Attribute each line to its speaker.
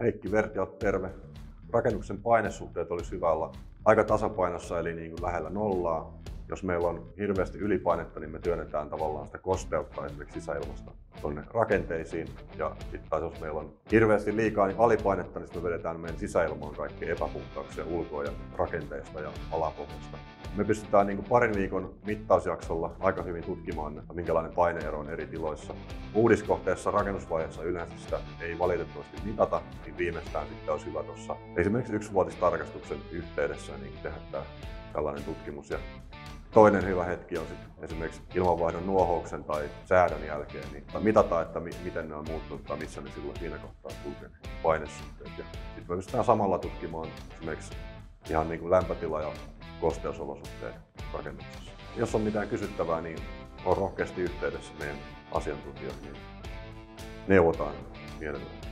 Speaker 1: Heikki Vertia, terve. Rakennuksen painesuhteet olisi hyvä olla aika tasapainossa, eli niin kuin lähellä nollaa. Jos meillä on hirveästi ylipainetta, niin me työnnetään tavallaan sitä kosteutta esimerkiksi sisäilmasta tuonne rakenteisiin. Ja sitten taas jos meillä on hirveästi liikaa niin alipainetta, niin me vedetään meidän sisäilmaan kaikki epäpuhtauksia ulkoa ja rakenteista ja alapohjasta. Me pystytään niin kuin parin viikon mittausjaksolla aika hyvin tutkimaan, että minkälainen paineero on eri tiloissa. Uudiskohteessa rakennusvaiheessa yleensä sitä ei valitettavasti mitata, niin viimeistään sitten olisi hyvä tuossa esimerkiksi yksivuotistarkastuksen yhteydessä niin tehdä tällainen tutkimus. Ja toinen hyvä hetki on sitten esimerkiksi ilmanvaihdon nuohouksen tai säädön jälkeen, niin mitataan, että miten ne on muuttunut tai missä ne silloin siinä kohtaa kulkee painesuhteet. Ja sitten me pystytään samalla tutkimaan esimerkiksi ihan niin kuin lämpötila ja kosteusolosuhteet rakennuksessa. Jos on mitään kysyttävää, niin on rohkeasti yhteydessä meidän asiantuntijoihin, niin neuvotaan mielellään.